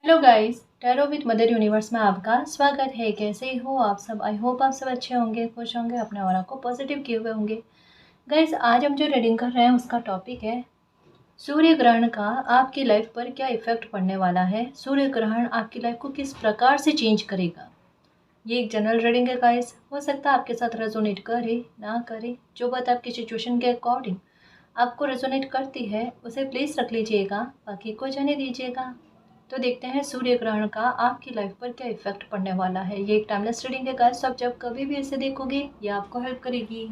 Hello guys, tarot with mother universe में आपका स्वागत है। कैसे हो आप सब? आई होप आप सब अच्छे होंगे, खुश होंगे, अपने ऑरा को पॉजिटिव किए हुए होंगे। गाइस, आज हम जो रीडिंग कर रहे हैं उसका टॉपिक है सूर्य ग्रहण का आपकी लाइफ पर क्या इफेक्ट पड़ने वाला है। सूर्य ग्रहण आपकी लाइफ को किस प्रकार से चेंज करेगा। ये एक जनरल रीडिंग है गाइस, हो सकता है आपके साथ रेजोनेट करे ना करे। जो बात आपकी सिचुएशन के अकॉर्डिंग आपको रेजोनेट करती है उसे प्लीज़ रख लीजिएगा, बाकी को जाने दीजिएगा। तो देखते हैं सूर्य ग्रहण का आपकी लाइफ पर क्या इफेक्ट पड़ने वाला है। ये एक टाइमलेस रीडिंग है गाइस, आप जब कभी भी इसे देखोगे ये आपको हेल्प करेगी।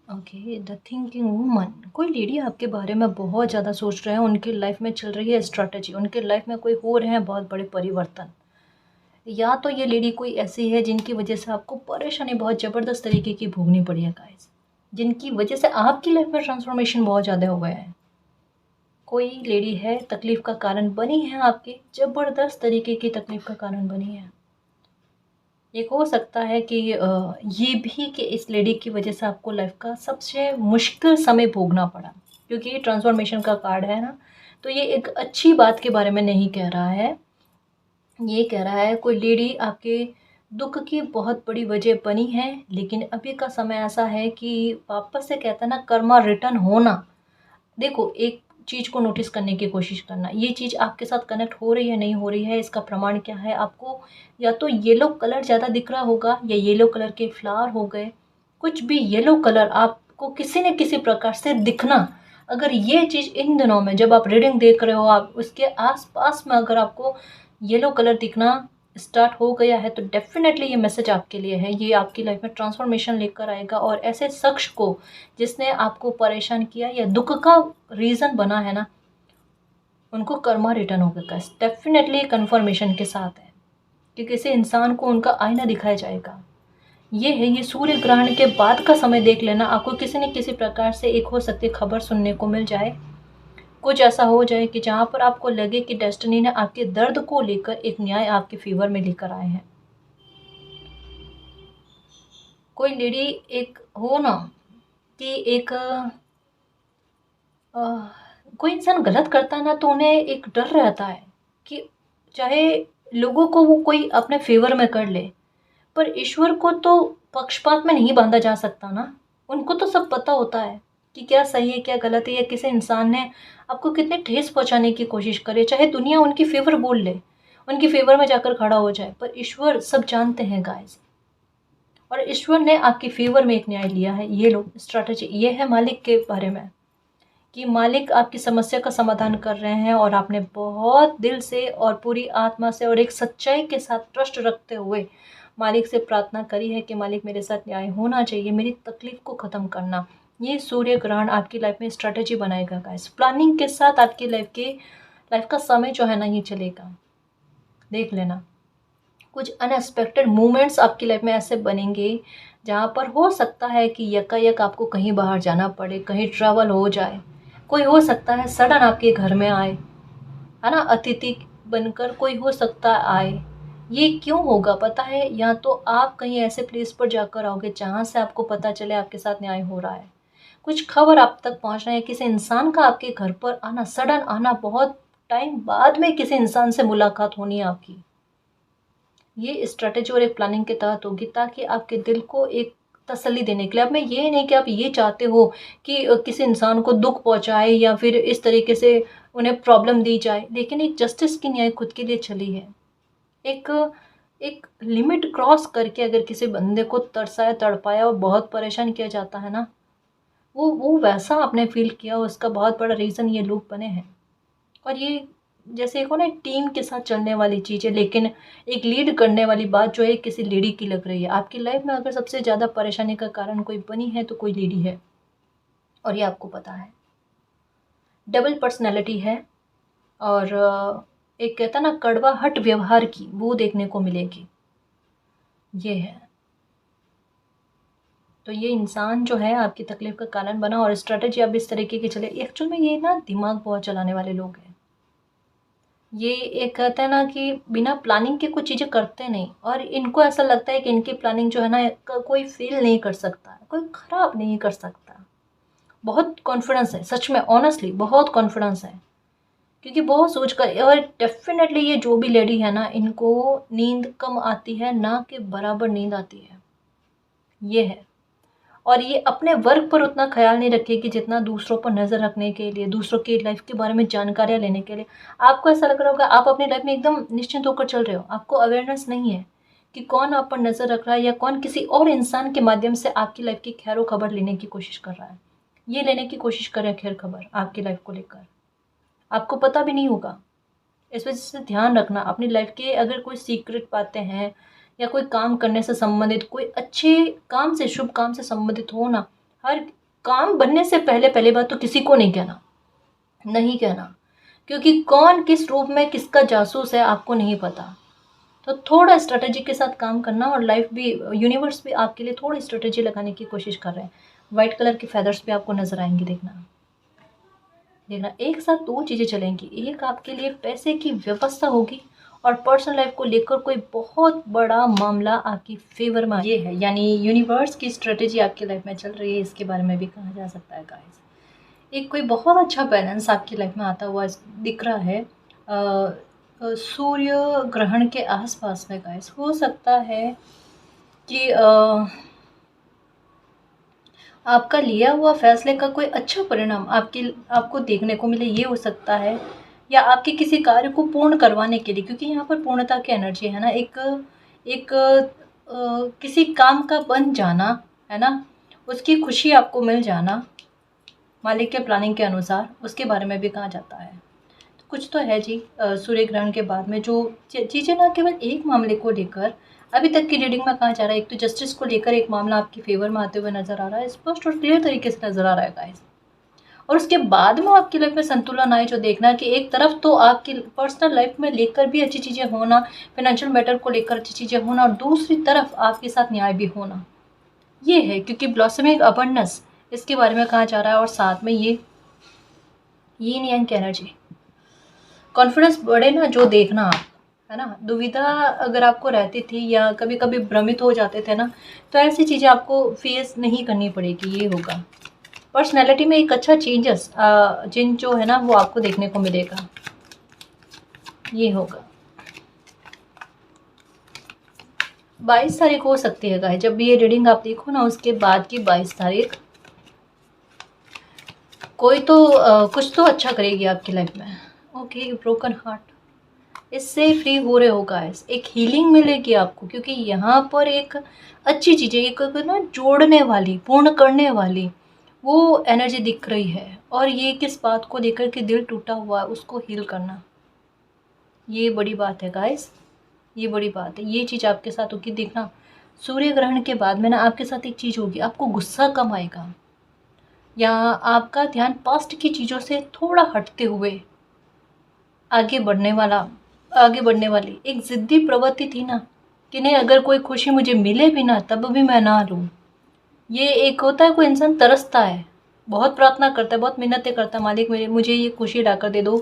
Okay, the thinking woman. कोई लेडी आपके बारे में बहुत ज़्यादा सोच रहे हैं, उनकी लाइफ में चल रही है स्ट्रैटेजी, उनके लाइफ में कोई हो रहे हैं बहुत बड़े परिवर्तन। या तो ये लेडी कोई ऐसी है जिनकी वजह से आपको परेशानी बहुत ज़बरदस्त तरीके की भोगनी पड़ी है गाइस, जिनकी वजह से आपकी लाइफ में ट्रांसफॉर्मेशन बहुत ज़्यादा हो गया है। कोई लेडी है तकलीफ़ का कारण बनी है, आपकी ज़बरदस्त तरीके की तकलीफ़ का कारण बनी है। एक हो सकता है कि ये भी कि इस लेडी की वजह से आपको लाइफ का सबसे मुश्किल समय भोगना पड़ा, क्योंकि ये ट्रांसफॉर्मेशन का कार्ड है ना। तो ये एक अच्छी बात के बारे में नहीं कह रहा है, ये कह रहा है कोई लेडी आपके दुख की बहुत बड़ी वजह बनी है, लेकिन अभी का समय ऐसा है कि वापस से कहता है ना, कर्मा रिटर्न होना। देखो, एक चीज़ को नोटिस करने की कोशिश करना, ये चीज़ आपके साथ कनेक्ट हो रही है नहीं हो रही है, इसका प्रमाण क्या है। आपको या तो येलो कलर ज़्यादा दिख रहा होगा या येलो कलर के फ्लावर हो गए, कुछ भी येलो कलर आपको किसी न किसी प्रकार से दिखना। अगर ये चीज़ इन दिनों में जब आप रीडिंग देख रहे हो, आप उसके आसपास में अगर आपको येलो कलर दिखना स्टार्ट हो गया है, तो डेफिनेटली ये मैसेज आपके लिए है। ये आपकी लाइफ में ट्रांसफॉर्मेशन लेकर आएगा, और ऐसे शख्स को जिसने आपको परेशान किया या दुख का रीज़न बना है ना, उनको कर्मा रिटर्न होगा। डेफिनेटली कन्फर्मेशन के साथ है कि किसी इंसान को उनका आईना दिखाया जाएगा। ये है, ये सूर्य ग्रहण के बाद का समय देख लेना, आपको किसी न किसी प्रकार से एक हो सकती खबर सुनने को मिल जाए। कुछ ऐसा हो जाए कि जहाँ पर आपको लगे कि डेस्टिनी ने आपके दर्द को लेकर एक न्याय आपके फेवर में लेकर आए हैं। कोई लेडी एक हो ना कि एक कोई इंसान गलत करता है ना, तो उन्हें एक डर रहता है कि चाहे लोगों को वो कोई अपने फेवर में कर ले, पर ईश्वर को तो पक्षपात में नहीं बांधा जा सकता ना। उनको तो सब पता होता है कि क्या सही है क्या गलत है, या किसी इंसान ने आपको कितने ठेस पहुंचाने की कोशिश करे, चाहे दुनिया उनकी फेवर बोल ले, उनकी फेवर में जाकर खड़ा हो जाए, पर ईश्वर सब जानते हैं गाइस। और ईश्वर ने आपकी फेवर में एक न्याय लिया है। ये लो स्ट्रैटेजी, ये है मालिक के बारे में कि मालिक आपकी समस्या का समाधान कर रहे हैं, और आपने बहुत दिल से और पूरी आत्मा से और एक सच्चाई के साथ ट्रस्ट रखते हुए मालिक से प्रार्थना करी है कि मालिक मेरे साथ न्याय होना चाहिए, मेरी तकलीफ को ख़त्म करना। ये सूर्य ग्रहण आपकी लाइफ में स्ट्रैटेजी बनाएगा गाइस, प्लानिंग के साथ आपकी लाइफ का समय जो है ना ये चलेगा। देख लेना, कुछ अनएक्सपेक्टेड मोमेंट्स आपकी लाइफ में ऐसे बनेंगे जहाँ पर हो सकता है कि यकायक आपको कहीं बाहर जाना पड़े, कहीं ट्रैवल हो जाए। कोई हो सकता है सडन आपके घर में आए, है ना, अतिथि बनकर कोई हो सकता है आए। ये क्यों होगा पता है? या तो आप कहीं ऐसे प्लेस पर जाकर आओगे जहाँ से आपको पता चले आपके साथ न्याय हो रहा है, कुछ खबर आप तक पहुँच रहे हैं, किसी इंसान का आपके घर पर आना, सडन आना, बहुत टाइम बाद में किसी इंसान से मुलाकात होनी है आपकी। ये स्ट्रैटेजी और एक प्लानिंग के तहत होगी, ताकि आपके दिल को एक तसल्ली देने के लिए। अब मैं ये नहीं कि आप ये चाहते हो कि किसी इंसान को दुख पहुंचाए या फिर इस तरीके से उन्हें प्रॉब्लम दी जाए, लेकिन एक जस्टिस की न्याय खुद के लिए चली है। एक एक लिमिट क्रॉस करके अगर किसी बंदे को तरसाया, तड़पाया और बहुत परेशान किया जाता है ना, वो वैसा आपने फील किया, उसका बहुत बड़ा रीज़न ये लोग बने हैं। और ये जैसे एक हो ना, टीम के साथ चलने वाली चीज़ है, लेकिन एक लीड करने वाली बात जो है किसी लेडी की लग रही है। आपकी लाइफ में अगर सबसे ज़्यादा परेशानी का कारण कोई बनी है तो कोई लेडी है, और ये आपको पता है। डबल पर्सनैलिटी है, और एक कहता ना कड़वाहट व्यवहार की वो देखने को मिलेगी, ये है। तो ये इंसान जो है आपकी तकलीफ़ का कारण बना और स्ट्रैटेजी अब इस तरीके की चले। एक्चुअल में ये ना दिमाग बहुत चलाने वाले लोग हैं। ये एक कहते हैं ना कि बिना प्लानिंग के कुछ चीज़ें करते नहीं, और इनको ऐसा लगता है कि इनकी प्लानिंग जो है ना कोई फेल नहीं कर सकता, कोई ख़राब नहीं कर सकता। बहुत कॉन्फिडेंस है, सच में ऑनेस्टली बहुत कॉन्फिडेंस है, क्योंकि बहुत सोच कर। और डेफिनेटली ये जो भी लेडी है ना, इनको नींद कम आती है, ना कि बराबर नींद आती है, ये है। और ये अपने वर्क पर उतना ख्याल नहीं रखेगी जितना दूसरों पर नज़र रखने के लिए, दूसरों की लाइफ के बारे में जानकारियाँ लेने के लिए। आपको ऐसा लग रहा होगा आप अपनी लाइफ में एकदम निश्चिंत होकर चल रहे हो, आपको अवेयरनेस नहीं है कि कौन आप पर नज़र रख रहा है, या कौन किसी और इंसान के माध्यम से आपकी लाइफ की खैर खबर लेने की कोशिश कर रहा है। ये लेने की कोशिश कर रहे हैं खैर खबर आपकी लाइफ को लेकर, आपको पता भी नहीं होगा। इस वजह से ध्यान रखना अपनी लाइफ के, अगर कोई सीक्रेट बातें हैं या कोई काम करने से संबंधित, कोई अच्छे काम से, शुभ काम से संबंधित हो ना, हर काम बनने से पहले पहली बात तो किसी को नहीं कहना, नहीं कहना, क्योंकि कौन किस रूप में किसका जासूस है आपको नहीं पता। तो थोड़ा स्ट्रेटेजी के साथ काम करना, और लाइफ भी, यूनिवर्स भी आपके लिए थोड़ी स्ट्रेटेजी लगाने की कोशिश कर रहे हैं। वाइट कलर के फेदर्स भी आपको नजर आएंगे, देखना देखना। एक साथ दो चीज़ें चलेंगी, एक आपके लिए पैसे की व्यवस्था होगी, और पर्सनल लाइफ को लेकर कोई बहुत बड़ा मामला आपकी फेवर में ये है, यानी यूनिवर्स की स्ट्रेटेजी आपकी लाइफ में चल रही है, इसके बारे में भी कहा जा सकता है गाइस। एक कोई बहुत अच्छा बैलेंस आपकी लाइफ में आता हुआ दिख रहा है सूर्य ग्रहण के आसपास में गाइस। हो सकता है कि आपका लिया हुआ फैसले का कोई अच्छा परिणाम आपको देखने को मिले, ये हो सकता है। या आपके किसी कार्य को पूर्ण करवाने के लिए, क्योंकि यहाँ पर पूर्णता की एनर्जी है ना, एक एक किसी काम का बन जाना है ना, उसकी खुशी आपको मिल जाना मालिक के प्लानिंग के अनुसार, उसके बारे में भी कहा जाता है। तो कुछ तो है जी सूर्य ग्रहण के बाद में जो चीज़ें ना केवल एक मामले को लेकर अभी तक की रीडिंग में कहा जा रहा है। एक तो जस्टिस को लेकर एक मामला आपकी फेवर में आते हुए नजर आ रहा है, स्पष्ट और क्लियर तरीके से नजर आ रहा है गाइस। और उसके बाद में आपकी लाइफ में संतुलन आए, जो देखना कि एक तरफ तो आपकी पर्सनल लाइफ में लेकर भी अच्छी चीज़ें होना, फाइनेंशियल मैटर को लेकर अच्छी चीज़ें होना, और दूसरी तरफ आपके साथ न्याय भी होना, ये है। क्योंकि ब्लॉसमिंग अबंडेंस इसके बारे में कहा जा रहा है, और साथ में ये यीन यांग की एनर्जी, कॉन्फिडेंस बढ़े ना, जो देखना आप, है ना। दुविधा अगर आपको रहती थी या कभी कभी भ्रमित हो जाते थे ना, तो ऐसी चीज़ें आपको फेस नहीं करनी पड़ेगी, ये होगा। पर्सनैलिटी में एक अच्छा चेंज जो है ना, वो आपको देखने को मिलेगा, ये होगा। 22 तारीख हो सकती है गाइस, जब भी ये रीडिंग आप देखो ना, उसके बाद की 22 तारीख कोई तो कुछ तो अच्छा करेगी आपकी लाइफ में। ओके, ब्रोकन हार्ट, इससे फ्री हो रहे हो गाइस, एक हीलिंग मिलेगी आपको, क्योंकि यहाँ पर एक अच्छी चीज़ें, एक ना जोड़ने वाली, पूर्ण करने वाली वो एनर्जी दिख रही है। और ये किस बात को लेकर के दिल टूटा हुआ है, उसको हील करना, ये बड़ी बात है गाइस, ये बड़ी बात है। ये चीज़ आपके साथ होगी, देखना सूर्य ग्रहण के बाद में ना आपके साथ एक चीज़ होगी, आपको गुस्सा कम आएगा, या आपका ध्यान पास्ट की चीज़ों से थोड़ा हटते हुए आगे बढ़ने वाली एक ज़िद्दी प्रवृत्ति थी ना, कि नहीं अगर कोई खुशी मुझे मिले भी ना तब भी मैं ना लूँ। ये एक होता है, कोई इंसान तरसता है, बहुत प्रार्थना करता है, बहुत मिन्नतें करता है, मालिक मुझे ये खुशी लाकर दे दो,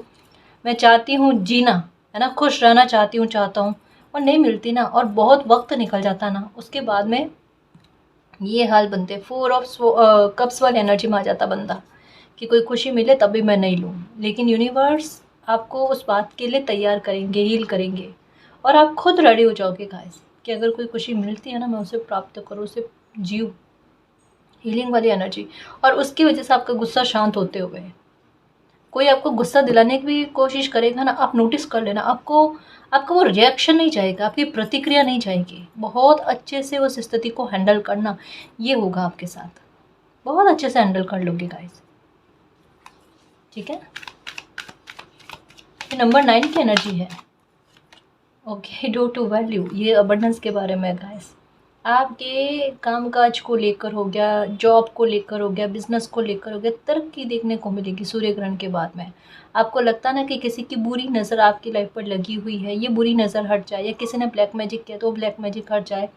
मैं चाहती हूँ जीना, है ना, खुश रहना चाहता हूँ, और नहीं मिलती ना, और बहुत वक्त निकल जाता ना, उसके बाद में ये हाल बनते। 4 ऑफ कप्स वाली एनर्जी में आ जाता बंदा, कि कोई खुशी मिले तब भी मैं नहीं लूँ। लेकिन यूनिवर्स आपको उस बात के लिए तैयार करेंगे, हील करेंगे, और आप खुद रेडी हो जाओगे गाइस, कि अगर कोई खुशी मिलती है ना, मैं उसे प्राप्त करूँ, उसे जीऊँ, हीलिंग वाली एनर्जी। और उसकी वजह से आपका गुस्सा शांत होते हुए, कोई आपको गुस्सा दिलाने की भी कोशिश करेगा ना, आप नोटिस कर लेना, आपका वो रिएक्शन नहीं जाएगा, आपकी प्रतिक्रिया नहीं जाएगी, बहुत अच्छे से उस स्थिति को हैंडल करना, ये होगा आपके साथ, बहुत अच्छे से हैंडल कर लोगे गाइस, ठीक है। नंबर 9 की एनर्जी है, ओके, डो टू वैल्यू, ये अबंडेंस के बारे में गाइस। आपके कामकाज को लेकर हो गया, जॉब को लेकर हो गया, बिजनेस को लेकर हो गया, तरक्की देखने को मिलेगी सूर्य ग्रहण के बाद में। आपको लगता ना कि किसी की बुरी नज़र आपकी लाइफ पर लगी हुई है, ये बुरी नज़र हट जाए, या किसी ने ब्लैक मैजिक किया तो ब्लैक मैजिक हट जाए,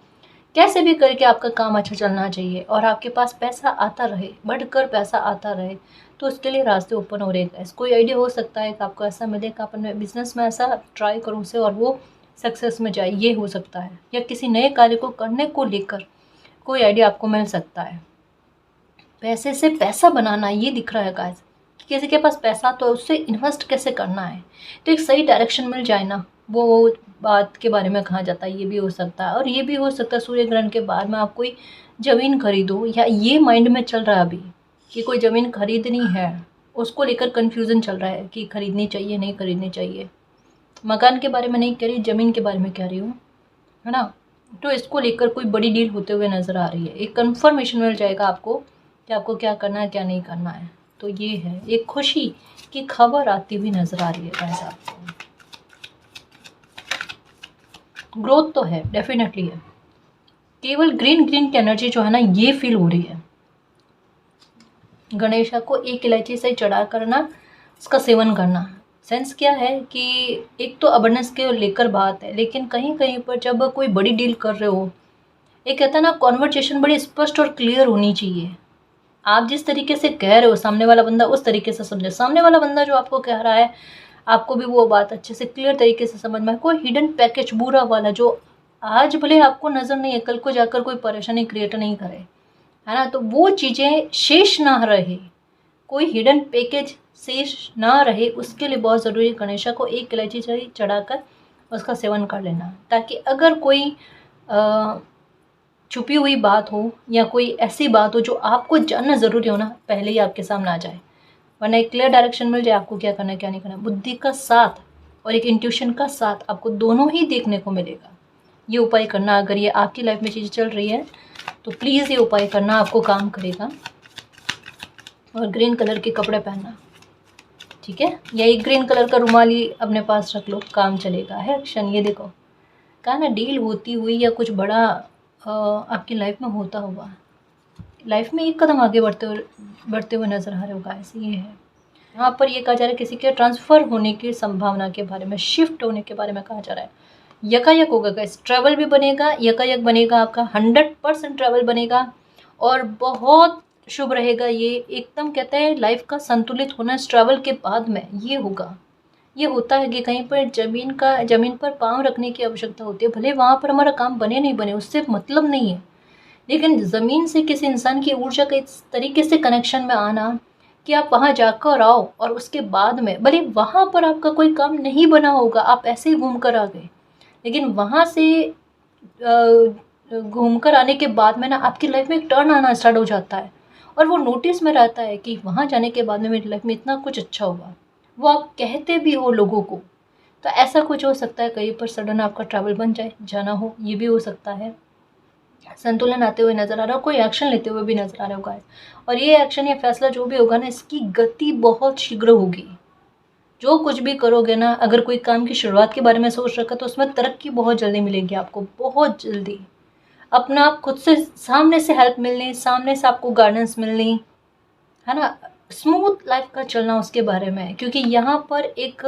कैसे भी करके आपका काम अच्छा चलना चाहिए और आपके पास पैसा आता रहे, बढ़कर पैसा आता रहे, तो उसके लिए रास्ते ओपन हो रहे हैं। कोई आइडिया हो सकता है कि आपको ऐसा मिले कि आप अपने बिजनेस में ऐसा ट्राई करो उसे और वो सक्सेस में जाए, ये हो सकता है। या किसी नए कार्य को करने को लेकर कोई आइडिया आपको मिल सकता है। पैसे से पैसा बनाना ये दिख रहा है गाइस, कि किसी के पास पैसा तो उससे इन्वेस्ट कैसे करना है, तो एक सही डायरेक्शन मिल जाए ना, वो बात के बारे में कहा जाता है। ये भी हो सकता है और ये भी हो सकता है सूर्य ग्रहण के बाद में आप कोई ज़मीन खरीदो, या ये माइंड में चल रहा है अभी कि कोई ज़मीन खरीदनी है, उसको लेकर कन्फ्यूज़न चल रहा है कि खरीदनी चाहिए नहीं खरीदनी चाहिए। मकान के बारे में नहीं कह रही, ज़मीन के बारे में कह रही हूँ, है ना। तो इसको लेकर कोई बड़ी डील होते हुए नज़र आ रही है। एक कन्फर्मेशन मिल जाएगा आपको कि आपको क्या करना है क्या नहीं करना है। तो ये है, एक खुशी की खबर आती हुई नज़र आ रही है गाइस आपको। ग्रोथ तो है, डेफिनेटली है। केवल ग्रीन ग्रीन की एनर्जी जो है ना, ये फील हो रही है। गणेशा को एक इलायची से चढ़ा करना, उसका सेवन करना। सेंस क्या है कि एक तो अबंडेंस के लेकर बात है, लेकिन कहीं कहीं पर जब कोई बड़ी डील कर रहे हो, एक कहता है ना, कॉन्वर्सेशन बड़ी स्पष्ट और क्लियर होनी चाहिए। आप जिस तरीके से कह रहे हो, सामने वाला बंदा उस तरीके से समझे। सामने वाला बंदा जो आपको कह रहा है, आपको भी वो बात अच्छे से क्लियर तरीके से समझ में। कोई हिडन पैकेज बुरा वाला जो आज भले आपको नज़र नहीं है, कल को जाकर कोई परेशानी क्रिएट नहीं करे, है ना, तो वो चीज़ें शेष ना रहे, कोई हिडन पैकेज शेष ना रहे, उसके लिए बहुत ज़रूरी है गणेशा को एक इलायची चढ़ाकर उसका सेवन कर लेना, ताकि अगर कोई छुपी हुई बात हो या कोई ऐसी बात हो जो आपको जानना ज़रूरी हो ना, पहले ही आपके सामने आ जाए। वरना एक क्लियर डायरेक्शन मिल जाए आपको क्या करना है क्या नहीं करना। बुद्धि का साथ और एक इंट्यूशन का साथ आपको दोनों ही देखने को मिलेगा। ये उपाय करना, अगर ये आपकी लाइफ में चीज़ें चल रही है तो प्लीज़ ये उपाय करना, आपको काम करेगा। और ग्रीन कलर के कपड़े पहनना, ठीक है, या एक ग्रीन कलर का रुमाल ही अपने पास रख लो, काम चलेगा। है एक्शन, ये देखो कहा ना, डील होती हुई या कुछ बड़ा आपकी लाइफ में होता हुआ, लाइफ में एक कदम आगे बढ़ते हुए नजर आ रहे हो गाइस। ये है, यहाँ पर ये कहा जा रहा है किसी के ट्रांसफ़र होने की संभावना के बारे में, शिफ्ट होने के बारे में कहा जा रहा है। यकायक होगा गाइस, ट्रैवल भी बनेगा, यकायक बनेगा आपका, 100% ट्रैवल बनेगा और बहुत शुभ रहेगा। ये एकदम कहते हैं लाइफ का संतुलित होना इस ट्रैवल के बाद में ये होगा। ये होता है कि कहीं पर ज़मीन पर पाँव रखने की आवश्यकता होती है, भले वहाँ पर हमारा काम बने नहीं बने, उससे मतलब नहीं है, लेकिन ज़मीन से किसी इंसान की ऊर्जा का इस तरीके से कनेक्शन में आना कि आप वहाँ जाकर आओ और उसके बाद में भले वहाँ पर आपका कोई काम नहीं बना होगा, आप ऐसे ही घूम कर आ गए, लेकिन वहाँ से घूम कर आने के बाद में ना आपकी लाइफ में एक टर्न आना स्टार्ट हो जाता है और वो नोटिस में रहता है कि वहाँ जाने के बाद में मेरी लाइफ में इतना कुछ अच्छा हुआ। वो आप कहते भी हो लोगों को। तो ऐसा कुछ हो सकता है, कहीं पर सडन आपका ट्रैवल बन जाए, जाना हो, ये भी हो सकता है। संतुलन आते हुए नजर आ रहा हो, कोई एक्शन लेते हुए भी नजर आ रहा होगा। और ये एक्शन या फैसला जो भी होगा ना, इसकी गति बहुत शीघ्र होगी। जो कुछ भी करोगे ना, अगर कोई काम की शुरुआत के बारे में सोच रखा तो उसमें तरक्की बहुत जल्दी मिलेगी आपको, बहुत जल्दी। अपना आप खुद से सामने से हेल्प मिलनी, सामने से आपको गाइडेंस मिलनी, है ना, स्मूथ लाइफ का चलना उसके बारे में। क्योंकि यहाँ पर एक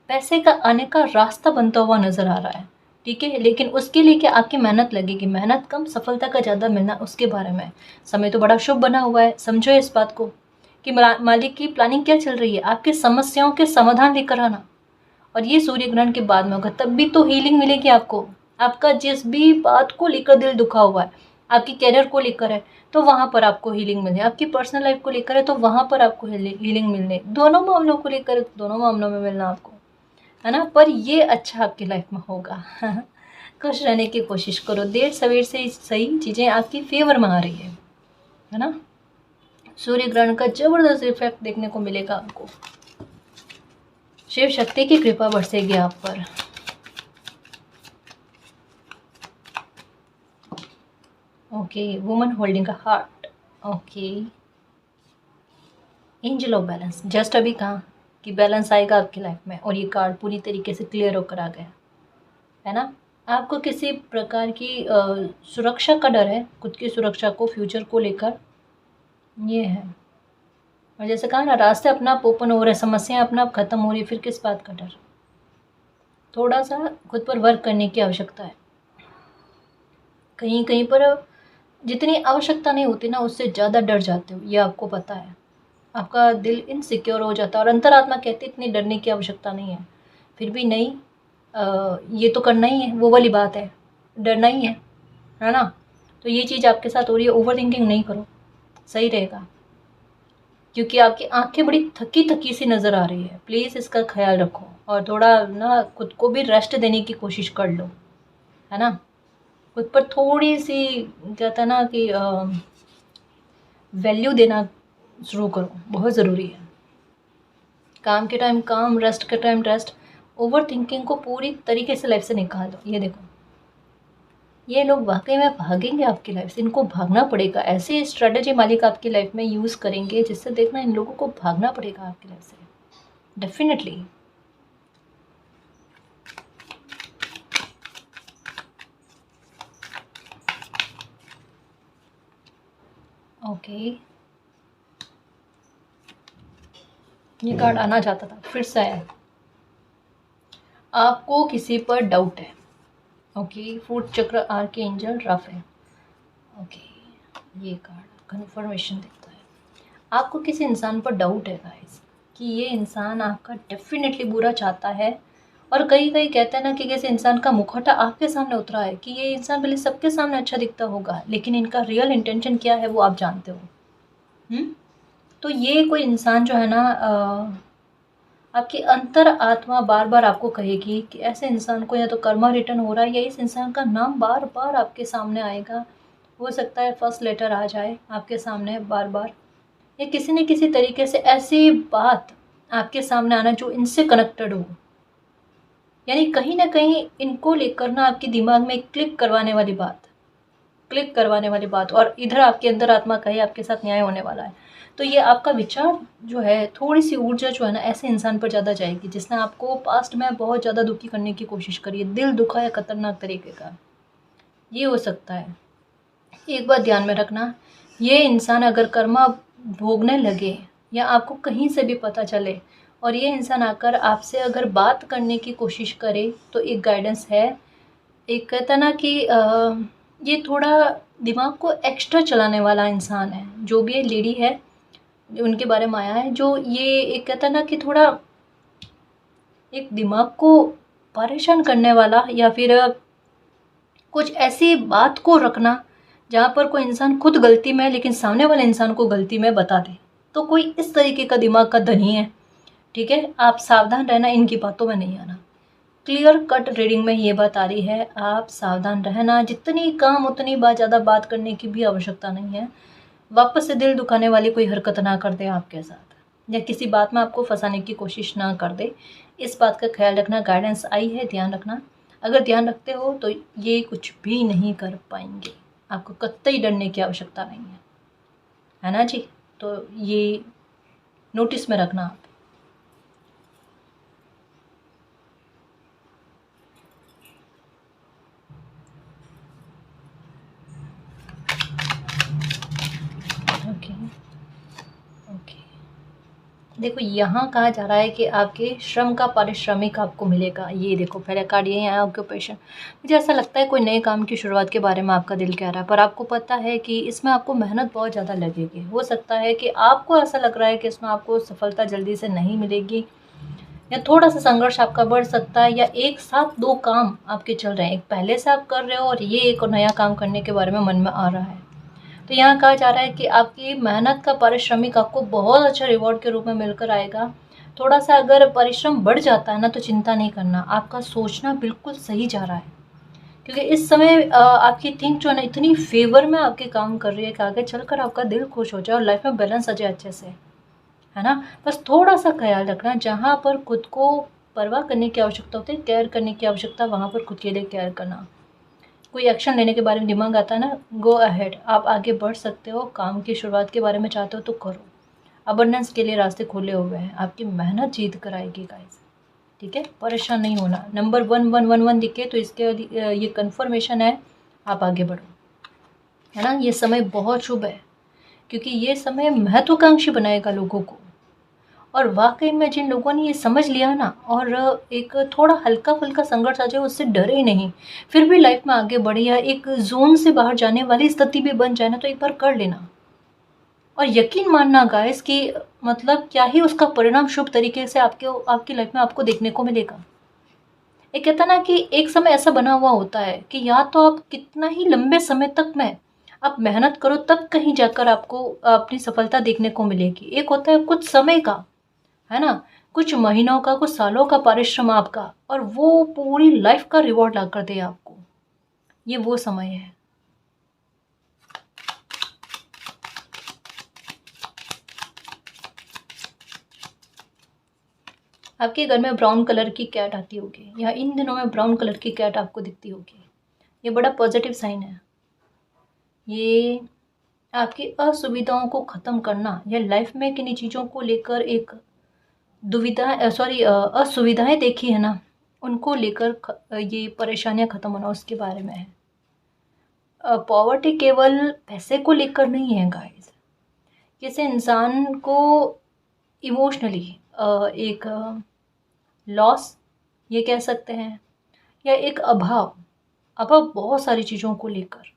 पैसे का आने का रास्ता बनता हुआ नजर आ रहा है, ठीक है, लेकिन उसके लिए क्या आपकी मेहनत लगेगी, मेहनत कम सफलता का ज़्यादा मिलना, उसके बारे में। समय तो बड़ा शुभ बना हुआ है, समझो इस बात को कि मालिक की प्लानिंग क्या चल रही है, आपकी समस्याओं के समाधान लेकर आना। और ये सूर्य ग्रहण के बाद में होगा, तब भी तो हीलिंग मिलेगी आपको। आपका जिस भी बात को लेकर दिल दुखा हुआ है, आपकी कैरियर को लेकर है तो वहाँ पर आपको हीलिंग मिलने, आपकी पर्सनल लाइफ को लेकर है तो वहाँ पर आपको हीलिंग मिलने, दोनों मामलों को लेकर दोनों मामलों में मिलना आपको, है ना। पर ये अच्छा आपकी लाइफ में होगा। खुश रहने की कोशिश करो, देर सवेर से सही चीज़ें आपकी फेवर में आ रही है ना। सूर्य ग्रहण का जबरदस्त इफेक्ट देखने को मिलेगा आपको, शिव शक्ति की कृपा बरसेगी आप पर। Okay, woman holding a heart, okay, angel of balance, just अभी कहा कि बैलेंस आएगा आपकी लाइफ में और ये कार्ड पूरी तरीके से क्लियर होकर आ गया, है ना। आपको किसी प्रकार की सुरक्षा का डर है, खुद की सुरक्षा को, फ्यूचर को लेकर ये है। और जैसे कहा ना, रास्ते अपना आप ओपन हो रहे, समस्याएं अपना आप खत्म हो रही, फिर किस बात का डर। थोड़ा सा खुद पर वर्क करने की आवश्यकता है। कहीं कहीं पर जितनी आवश्यकता नहीं होती ना, उससे ज़्यादा डर जाते हो, ये आपको पता है। आपका दिल इनसिक्योर हो जाता है और अंतरात्मा कहती है इतनी डरने की आवश्यकता नहीं है। फिर भी नहीं, ये तो करना ही है, वो वाली बात है, डरना ही है ना? तो ये चीज़ आपके साथ हो रही है, ओवर थिंकिंग नहीं करो, सही रहेगा। क्योंकि आपकी आंखें बड़ी थकी थकी सी नज़र आ रही है, प्लीज़ इसका ख्याल रखो और थोड़ा ना खुद को भी रेस्ट देने की कोशिश कर लो, है ना? खुद पर थोड़ी सी, कहता है ना कि वैल्यू देना शुरू करो, बहुत ज़रूरी है। काम के टाइम काम, रेस्ट के टाइम रेस्ट। ओवर थिंकिंग को पूरी तरीके से लाइफ से निकाल दो। ये देखो, ये लोग वाकई में भागेंगे आपकी लाइफ से, इनको भागना पड़ेगा। ऐसे स्ट्रेटजी मालिक आपकी लाइफ में यूज़ करेंगे जिससे देखना इन लोगों को भागना पड़ेगा आपकी लाइफ से, डेफिनेटली। ओके, ये कार्ड आना चाहता था, फिर से आया। आपको किसी पर डाउट है। ओके, फूड चक्र, आर्क एंजल, राफेल। ओके, ये कार्ड कन्फर्मेशन देता है आपको किसी इंसान पर डाउट है गाइस, कि ये इंसान आपका डेफिनेटली बुरा चाहता है। और कई कई कहते हैं ना कि किसी इंसान का मुखौटा आपके सामने उतरा है, कि ये इंसान भले सबके सामने अच्छा दिखता होगा लेकिन इनका रियल इंटेंशन क्या है वो आप जानते हो। तो ये कोई इंसान जो है ना, आपकी अंतर आत्मा बार बार आपको कहेगी कि ऐसे इंसान को या तो कर्मा रिटर्न हो रहा है, या इस इंसान का नाम बार बार आपके सामने आएगा। हो सकता है फर्स्ट लेटर आ जाए आपके सामने बार बार, या किसी न किसी तरीके से ऐसी बात आपके सामने आना जो इनसे कनेक्टेड हो। यानी कहीं ना कहीं इनको लेकर ना आपके दिमाग में क्लिक करवाने वाली बात, और इधर आपके अंदर आत्मा कहे आपके साथ न्याय होने वाला है। तो ये आपका विचार जो है, थोड़ी सी ऊर्जा जो है ना ऐसे इंसान पर ज़्यादा जाएगी जिसने आपको पास्ट में बहुत ज़्यादा दुखी करने की कोशिश करी है, दिल दुखा है खतरनाक तरीके का, ये हो सकता है। एक बात ध्यान में रखना, ये इंसान अगर कर्मा भोगने लगे या आपको कहीं से भी पता चले और ये इंसान आकर आपसे अगर बात करने की कोशिश करे, तो एक गाइडेंस है। एक कहता ना कि ये थोड़ा दिमाग को एक्स्ट्रा चलाने वाला इंसान है, जो भी ये लेडी है उनके बारे में आया है, जो ये एक कहता ना कि थोड़ा एक दिमाग को परेशान करने वाला, या फिर कुछ ऐसी बात को रखना जहाँ पर कोई इंसान खुद गलती में है लेकिन सामने वाले इंसान को गलती में बता दे। तो कोई इस तरीके का दिमाग का धनी है, ठीक है? आप सावधान रहना, इनकी बातों में नहीं आना। क्लियर कट रीडिंग में ये बात आ रही है, आप सावधान रहना। जितनी काम उतनी बात, ज़्यादा बात करने की भी आवश्यकता नहीं है। वापस से दिल दुखाने वाली कोई हरकत ना कर दे आपके साथ, या किसी बात में आपको फंसाने की कोशिश ना कर दे। इस बात का ख्याल रखना। गाइडेंस आई है, ध्यान रखना। अगर ध्यान रखते हो तो ये कुछ भी नहीं कर पाएंगे, आपको कतई डरने की आवश्यकता नहीं है ना जी? तो ये नोटिस में रखना आप। ओके ओके, देखो यहाँ कहा जा रहा है कि आपके श्रम का पारिश्रमिक आपको मिलेगा। ये देखो पहले कार्ड ये है ऑक्यूपेशन। मुझे ऐसा लगता है कोई नए काम की शुरुआत के बारे में आपका दिल कह रहा है, पर आपको पता है कि इसमें आपको मेहनत बहुत ज़्यादा लगेगी। हो सकता है कि आपको ऐसा लग रहा है कि इसमें आपको सफलता जल्दी से नहीं मिलेगी, या थोड़ा सा संघर्ष आपका बढ़ सकता है, या एक साथ दो काम आपके चल रहे हैं, एक पहले से आप कर रहे हो और ये एक और नया काम करने के बारे में मन में आ रहा है। तो यहाँ कहा जा रहा है कि आपकी मेहनत का पारिश्रमिक आपको बहुत अच्छा रिवॉर्ड के रूप में मिलकर आएगा। थोड़ा सा अगर परिश्रम बढ़ जाता है ना, तो चिंता नहीं करना, आपका सोचना बिल्कुल सही जा रहा है। क्योंकि इस समय आपकी थिंक जो है ना इतनी फेवर में आपके काम कर रही है कि आगे चलकर आपका दिल खुश हो जाए और लाइफ में बैलेंस आ जाए अच्छे से, है ना? बस थोड़ा सा ख्याल रखना, जहाँ पर खुद को परवाह करने की आवश्यकता होती है, केयर करने की आवश्यकता, वहाँ पर खुद के लिए केयर करना। कोई एक्शन लेने के बारे में दिमाग आता है ना, गो अहेड, आप आगे बढ़ सकते हो। काम की शुरुआत के बारे में चाहते हो तो करो। अबंडेंस के लिए रास्ते खुले हुए हैं, आपकी मेहनत जीत कर आएगी गाइस, ठीक है? परेशान नहीं होना। नंबर 1111 दिखे तो इसके ये कन्फर्मेशन है, आप आगे बढ़ो, है ना? ये समय बहुत शुभ है, क्योंकि ये समय महत्वाकांक्षी बनाएगा लोगों को। और वाक़ई में जिन लोगों ने ये समझ लिया ना, और एक थोड़ा हल्का-फुल्का संघर्ष आ जाए उससे डरे नहीं, फिर भी लाइफ़ में आगे बढ़े, या एक ज़ोन से बाहर जाने वाली स्थिति भी बन जाए ना, तो एक बार कर लेना। और यकीन मानना गाइस कि मतलब क्या ही उसका परिणाम शुभ तरीके से आपकी लाइफ़ में आपको देखने को मिलेगा। एक कहता है ना कि एक समय ऐसा बना हुआ होता है कि या तो आप कितना ही लंबे समय तक में आप मेहनत करो, तब कहीं जाकर आपको अपनी सफलता देखने को मिलेगी। एक होता है कुछ समय का, है ना? कुछ महीनों का, कुछ सालों का परिश्रम आपका, और वो पूरी लाइफ़ का रिवॉर्ड ला कर दे आपको। ये वो समय है। आपके घर में ब्राउन कलर की कैट आती होगी, या इन दिनों में ब्राउन कलर की कैट आपको दिखती होगी। ये बड़ा पॉज़िटिव साइन है। ये आपकी असुविधाओं को ख़त्म करना, या लाइफ़ में किन्हीं चीज़ों को लेकर एक असुविधाएँ देखी है ना, उनको लेकर ये परेशानियाँ ख़त्म होना, उसके बारे में है। पॉवर्टी केवल पैसे को लेकर नहीं है गाइस। किसी इंसान को इमोशनली एक लॉस ये कह सकते हैं, या एक अभाव अभाव बहुत सारी चीज़ों को लेकर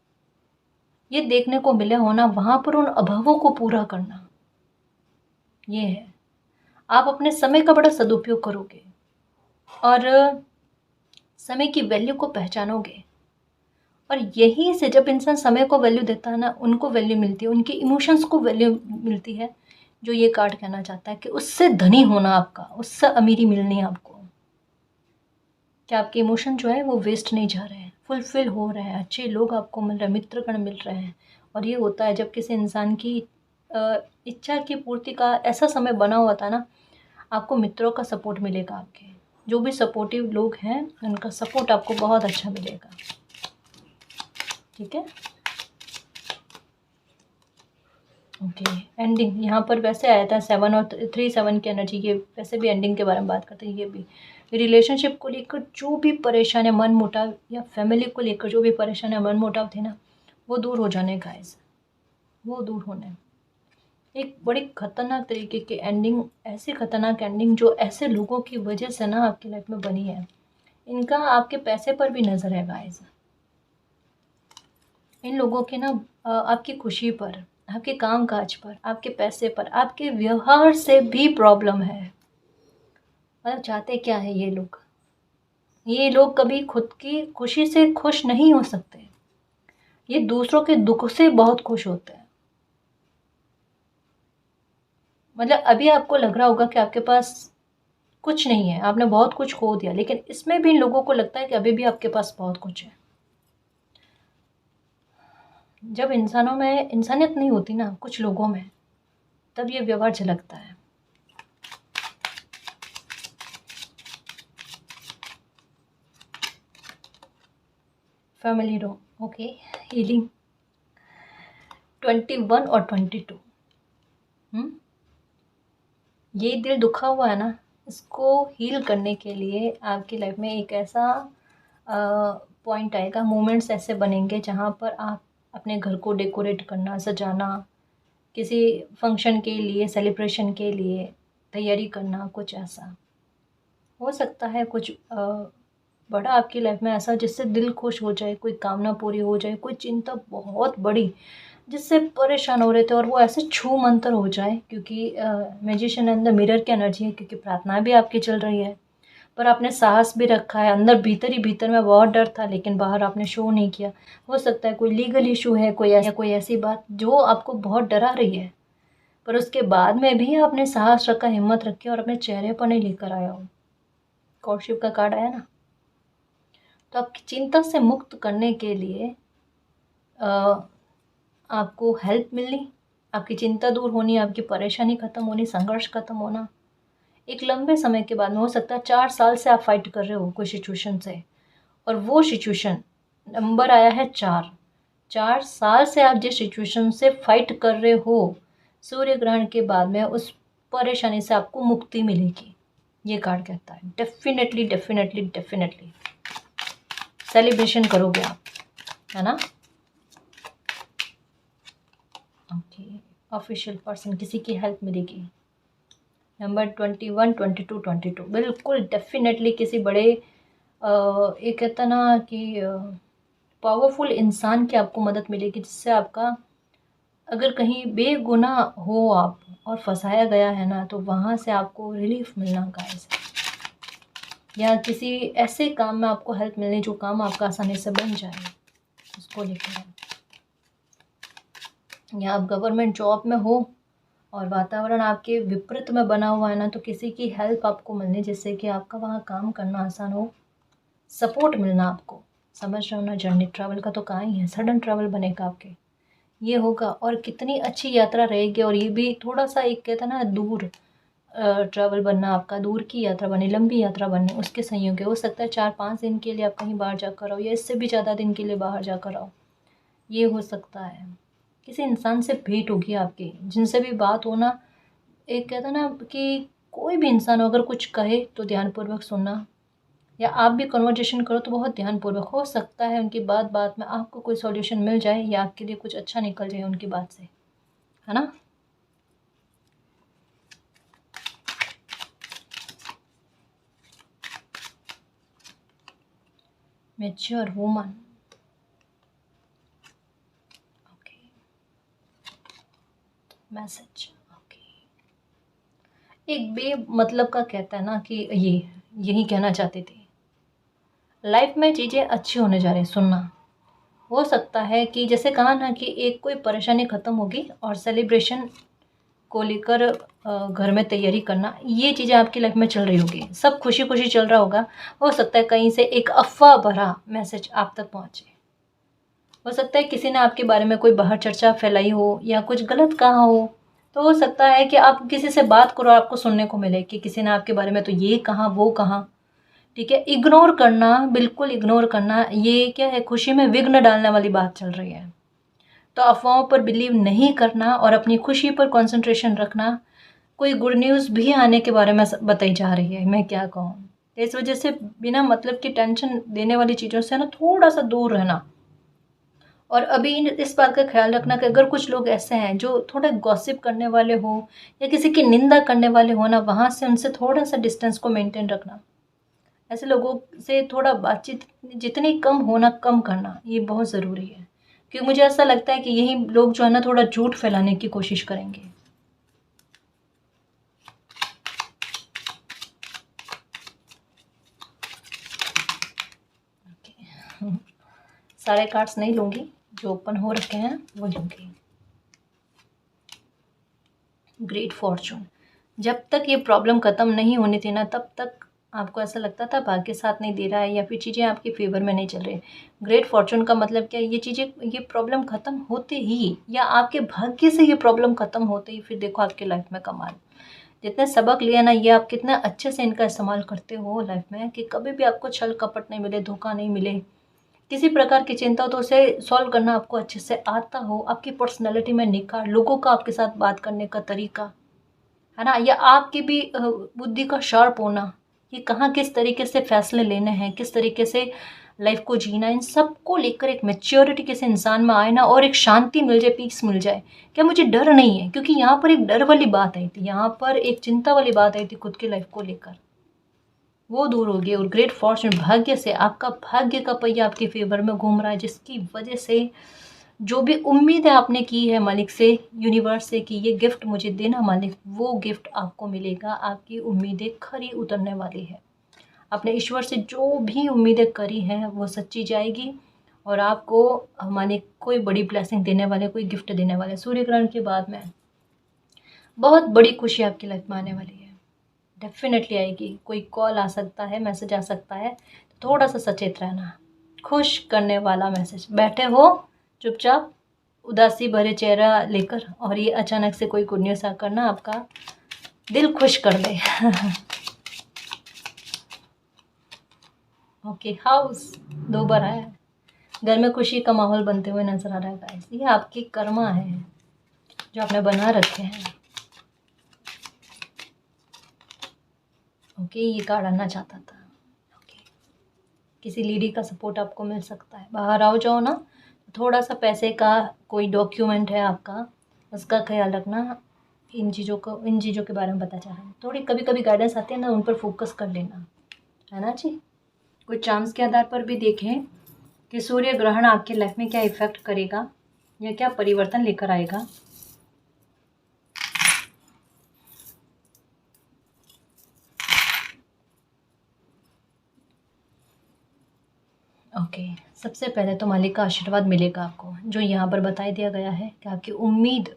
ये देखने को मिले होना, वहाँ पर उन अभावों को पूरा करना, ये है। आप अपने समय का बड़ा सदुपयोग करोगे, और समय की वैल्यू को पहचानोगे, और यहीं से जब इंसान समय को वैल्यू देता है ना, उनको वैल्यू मिलती है, उनके इमोशंस को वैल्यू मिलती है। जो ये कार्ड कहना चाहता है कि उससे धनी होना आपका, उससे अमीरी मिलनी है आपको, कि आपके इमोशन जो है वो वेस्ट नहीं जा रहे हैं, फुलफिल हो रहे हैं, अच्छे लोग आपको मिल रहे हैं, मित्रगण मिल रहे हैं। और ये होता है जब किसी इंसान की इच्छा की पूर्ति का ऐसा समय बना हुआ था ना, आपको मित्रों का सपोर्ट मिलेगा। आपके जो भी सपोर्टिव लोग हैं उनका सपोर्ट आपको बहुत अच्छा मिलेगा। ठीक है, ओके। एंडिंग यहाँ पर वैसे आया था 7 और 3-7 की एनर्जी, ये वैसे भी एंडिंग के बारे में बात करते हैं। ये भी रिलेशनशिप को लेकर जो भी परेशानियाँ, मन मुटाव, या फैमिली को लेकर जो भी परेशानियाँ, मन मुटाव थे ना, वो दूर हो जाने गाइस, वो दूर होने। एक बड़ी खतरनाक तरीके की एंडिंग, ऐसी खतरनाक एंडिंग जो ऐसे लोगों की वजह से ना आपकी लाइफ में बनी है। इनका आपके पैसे पर भी नज़र है गाइस। इन लोगों के ना आपकी खुशी पर, आपके काम-काज पर, आपके पैसे पर, आपके व्यवहार से भी प्रॉब्लम है। मतलब चाहते क्या है ये लोग? ये लोग कभी खुद की खुशी से खुश नहीं हो सकते। ये दूसरों के दुःख से बहुत खुश होते हैं। मतलब अभी आपको लग रहा होगा कि आपके पास कुछ नहीं है, आपने बहुत कुछ खो दिया, लेकिन इसमें भी इन लोगों को लगता है कि अभी भी आपके पास बहुत कुछ है। जब इंसानों में इंसानियत नहीं होती ना कुछ लोगों में, तब ये व्यवहार झलकता है। फैमिली रो, ओके। हीलिंग 21 और 22। ये दिल दुखा हुआ है ना, इसको हील करने के लिए आपकी लाइफ में एक ऐसा पॉइंट आएगा, मोमेंट्स ऐसे बनेंगे जहाँ पर आप अपने घर को डेकोरेट करना, सजाना, किसी फंक्शन के लिए, सेलिब्रेशन के लिए तैयारी करना, कुछ ऐसा हो सकता है। कुछ बड़ा आपकी लाइफ में ऐसा जिससे दिल खुश हो जाए, कोई कामना पूरी हो जाए, कोई चिंता बहुत बड़ी जिससे परेशान हो रहे थे, और वो ऐसे छू मंतर हो जाए, क्योंकि मैजिशियन अंदर मिरर की एनर्जी है, क्योंकि प्रार्थनाएं भी आपकी चल रही है, पर आपने साहस भी रखा है। अंदर भीतर ही भीतर में बहुत डर था, लेकिन बाहर आपने शो नहीं किया। हो सकता है कोई लीगल इशू है, कोई ऐसी बात जो आपको बहुत डरा रही है, पर उसके बाद में भी आपने साहस रखा, हिम्मत रखी, और अपने चेहरे पर नहीं लेकर आया हो। कौशिक का कार्ड आया ना, तो आपकी चिंता से मुक्त करने के लिए आपको हेल्प मिलनी, आपकी चिंता दूर होनी, आपकी परेशानी ख़त्म होनी, संघर्ष ख़त्म होना। एक लंबे समय के बाद में, हो सकता है 4 साल से आप फाइट कर रहे हो कोई सिचुएशन से, और वो सिचुएशन नंबर आया है 4। 4 साल से आप जिस सिचुएशन से फाइट कर रहे हो, सूर्य ग्रहण के बाद में उस परेशानी से आपको मुक्ति मिलेगी। ये कार्ड कहता है डेफिनेटली डेफिनेटली डेफिनेटली सेलिब्रेशन करोगे आप, है ना। ओके, ऑफिशियल पर्सन, किसी की हेल्प मिलेगी। नंबर 21, 22, 22 बिल्कुल डेफिनेटली किसी बड़े एक कहता ना कि पावरफुल इंसान की आपको मदद मिलेगी, जिससे आपका अगर कहीं बेगुनाह हो आप और फंसाया गया है ना, तो वहाँ से आपको रिलीफ मिलना गाइस, या किसी ऐसे काम में आपको हेल्प मिलनी जो काम आपका आसानी से बन जाए, उसको लेकर। या आप गवर्नमेंट जॉब में हो और वातावरण आपके विपरीत में बना हुआ है ना, तो किसी की हेल्प आपको मिलनी जिससे कि आपका वहाँ काम करना आसान हो, सपोर्ट मिलना आपको। समझ रहे हो ना, जर्नी ट्रैवल का तो कहाँ ही है, सडन ट्रैवल बनेगा आपके, ये होगा। और कितनी अच्छी यात्रा रहेगी, और ये भी थोड़ा सा एक कहता ना दूर ट्रैवल बनना, आपका दूर की यात्रा बने, लंबी यात्रा बने, उसके संयोग हो सकता है 4-5 दिन के लिए आप कहीं बाहर जाकर आओ, या इससे भी ज़्यादा दिन के लिए बाहर जाकर आओ, ये हो सकता है। किसी इंसान से भेंट होगी आपकी, जिनसे भी बात हो ना, एक कहता ना कि कोई भी इंसान हो अगर कुछ कहे तो ध्यानपूर्वक सुनना, या आप भी कन्वर्जेशन करो तो बहुत ध्यानपूर्वक, हो सकता है उनकी बात बात में आपको कोई सॉल्यूशन मिल जाए, या आपके लिए कुछ अच्छा निकल जाए उनकी बात से, है ना। Mature woman, okay, message, okay. एक बे मतलब का कहता है ना कि ये यही कहना चाहते थे, लाइफ में चीज़ें अच्छी होने जा रही, सुनना। हो सकता है कि जैसे कहा ना कि एक कोई परेशानी ख़त्म होगी और सेलिब्रेशन को लेकर घर में तैयारी करना, ये चीज़ें आपकी लाइफ में चल रही होगी, सब खुशी खुशी चल रहा होगा। हो सकता है कहीं से एक अफ़वाह भरा मैसेज आप तक पहुँचे, हो सकता है किसी ने आपके बारे में कोई बाहर चर्चा फैलाई हो या कुछ गलत कहा हो, तो हो सकता है कि आप किसी से बात करो, आपको सुनने को मिले कि किसी ने आपके बारे में तो ये कहा वो कहा। ठीक है, इग्नोर करना, बिल्कुल इग्नोर करना, ये क्या है, खुशी में विघ्न डालने वाली बात चल रही है। तो अफवाहों पर बिलीव नहीं करना और अपनी खुशी पर कंसंट्रेशन रखना। कोई गुड न्यूज़ भी आने के बारे में बताई जा रही है, मैं क्या कहूँ। इस वजह से बिना मतलब की टेंशन देने वाली चीज़ों से ना थोड़ा सा दूर रहना। और अभी इस बात का ख्याल रखना कि अगर कुछ लोग ऐसे हैं जो थोड़े गॉसिप करने वाले हो या किसी की निंदा करने वाले हो ना, वहाँ से उनसे थोड़ा सा डिस्टेंस को मेंटेन रखना। ऐसे लोगों से थोड़ा बातचीत जितनी कम होना कम करना, ये बहुत ज़रूरी है, क्योंकि मुझे ऐसा लगता है कि यही लोग जो है ना थोड़ा झूठ फैलाने की कोशिश करेंगे। सारे कार्ड्स नहीं लूँगी, जो ओपन हो रखे हैं वो लूँगी। ग्रेट फॉर्चून, जब तक ये प्रॉब्लम ख़त्म नहीं होनी थी ना, तब तक आपको ऐसा लगता था भाग्य साथ नहीं दे रहा है या फिर चीज़ें आपके फेवर में नहीं चल रही। ग्रेट फॉर्चून का मतलब क्या है, ये चीज़ें, ये प्रॉब्लम ख़त्म होते ही या आपके भाग्य से ये प्रॉब्लम ख़त्म होते ही फिर देखो आपकी लाइफ में कमाल। जितने सबक लिए ना, ये आप कितना अच्छे से इनका इस्तेमाल करते हो लाइफ में, कि कभी भी आपको छल कपट नहीं मिले, धोखा नहीं मिले, किसी प्रकार की चिंता हो तो उसे सॉल्व करना आपको अच्छे से आता हो, आपकी पर्सनैलिटी में निखार, लोगों का आपके साथ बात करने का तरीका, है ना, या आपकी भी बुद्धि का शार्प होना, कि कहाँ किस तरीके से फैसले लेने हैं, किस तरीके से लाइफ को जीना, इन सबको लेकर एक मैच्योरिटी किसी इंसान में आए ना, और एक शांति मिल जाए, पीस मिल जाए। क्या मुझे डर नहीं है, क्योंकि यहाँ पर एक डर वाली बात आई थी, यहाँ पर एक चिंता वाली बात आई थी खुद की लाइफ को लेकर, वो दूर हो गई। और ग्रेट फॉर्चून, भाग्य से, आपका भाग्य का पहिया आपके फेवर में घूम रहा है, जिसकी वजह से जो भी उम्मीदें आपने की है मालिक से, यूनिवर्स से, कि ये गिफ्ट मुझे देना मालिक, वो गिफ्ट आपको मिलेगा। आपकी उम्मीदें खरी उतरने वाली है। आपने ईश्वर से जो भी उम्मीदें करी हैं वो सच्ची जाएगी, और आपको मालिक कोई बड़ी ब्लेसिंग देने वाले, कोई गिफ्ट देने वाले। सूर्य ग्रहण के बाद में बहुत बड़ी खुशी आपकी लाइफ में आने वाली है, डेफिनेटली आएगी। कोई कॉल आ सकता है, मैसेज आ सकता है, तो थोड़ा सा सचेत रहना। खुश करने वाला मैसेज, बैठे हो चुपचाप उदासी भरे चेहरा लेकर, और ये अचानक से कोई गुड न्यूज़ आकर ना आपका दिल खुश कर दे। ओके, हाउस 2 बार आया है। घर में खुशी का माहौल बनते हुए नजर आ रहा है गाइस। ये आपकी कर्मा है जो आपने बना रखे हैं। ओके, ये कार्ड आना चाहता था। ओके, किसी लेडी का सपोर्ट आपको मिल सकता है। बाहर आओ जाओ ना, थोड़ा सा पैसे का कोई डॉक्यूमेंट है आपका, उसका ख्याल रखना। इन चीज़ों के बारे में पता चला। थोड़ी कभी कभी गाइडेंस आती है ना, उन पर फोकस कर लेना, है ना जी। कुछ चार्म्स के आधार पर भी देखें कि सूर्य ग्रहण आपकी लाइफ में क्या इफ़ेक्ट करेगा या क्या परिवर्तन लेकर आएगा। ओके, सबसे पहले तो मालिक का आशीर्वाद मिलेगा आपको, जो यहाँ पर बताई दिया गया है कि आपकी उम्मीद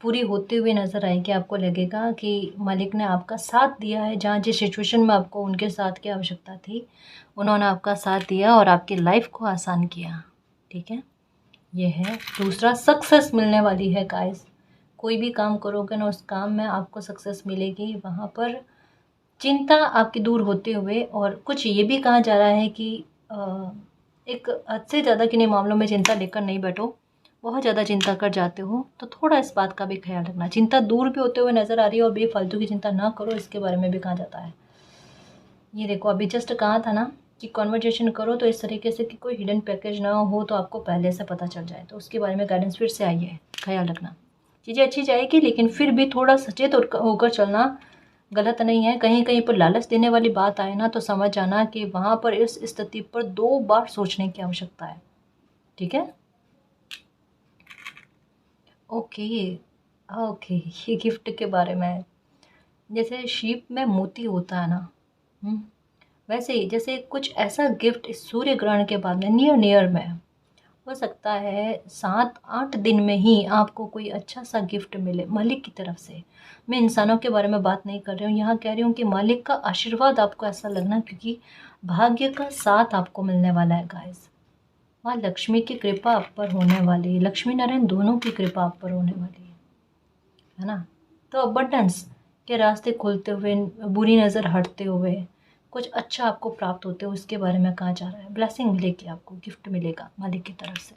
पूरी होते हुए नज़र आएगी। आपको लगेगा कि मालिक ने आपका साथ दिया है, जहाँ जिस सिचुएशन में आपको उनके साथ की आवश्यकता थी, उन्होंने आपका साथ दिया और आपकी लाइफ को आसान किया। ठीक है, ये है। दूसरा, सक्सेस मिलने वाली है गाइस। कोई भी काम करोगे ना, उस काम में आपको सक्सेस मिलेगी। वहाँ पर चिंता आपकी दूर होते हुए, और कुछ ये भी कहा जा रहा है कि एक हद से ज़्यादा किन्हीं मामलों में चिंता लेकर नहीं बैठो। बहुत ज़्यादा चिंता कर जाते हो तो थोड़ा इस बात का भी ख्याल रखना। चिंता दूर भी होते हुए नज़र आ रही है और बेफालतू की चिंता ना करो, इसके बारे में भी कहा जाता है। ये देखो, अभी जस्ट कहा था ना कि कॉन्वर्जेशन करो तो इस तरीके से कि कोई हिडन पैकेज ना हो तो आपको पहले से पता चल जाए, तो उसके बारे में गाइडेंस फिर से आई है। ख्याल रखना, चीज़ें अच्छी जाएगी, लेकिन फिर भी थोड़ा सचेत होकर चलना गलत नहीं है। कहीं कहीं पर लालच देने वाली बात आए ना, तो समझ जाना कि वहाँ पर इस स्थिति पर 2 बार सोचने की आवश्यकता है। ठीक है, ओके। ओके, ये गिफ्ट के बारे में, जैसे शीप में मोती होता है ना, वैसे ही जैसे कुछ ऐसा गिफ्ट इस सूर्य ग्रहण के बाद में नियर नियर में हो सकता है 7-8 दिन में ही आपको कोई अच्छा सा गिफ्ट मिले मालिक की तरफ से। मैं इंसानों के बारे में बात नहीं कर रही हूँ, यहाँ कह रही हूँ कि मालिक का आशीर्वाद आपको ऐसा लगना, क्योंकि भाग्य का साथ आपको मिलने वाला है गाइस। माँ लक्ष्मी की कृपा आप पर होने वाली है, लक्ष्मी नारायण दोनों की कृपा आप पर होने वाली है ना। तो अबंडेंस के रास्ते खुलते हुए, बुरी नज़र हटते हुए, कुछ अच्छा आपको प्राप्त होते हुए, उसके बारे में कहा जा रहा है। ब्लेसिंग मिलेगी आपको, गिफ्ट मिलेगा मालिक की तरफ से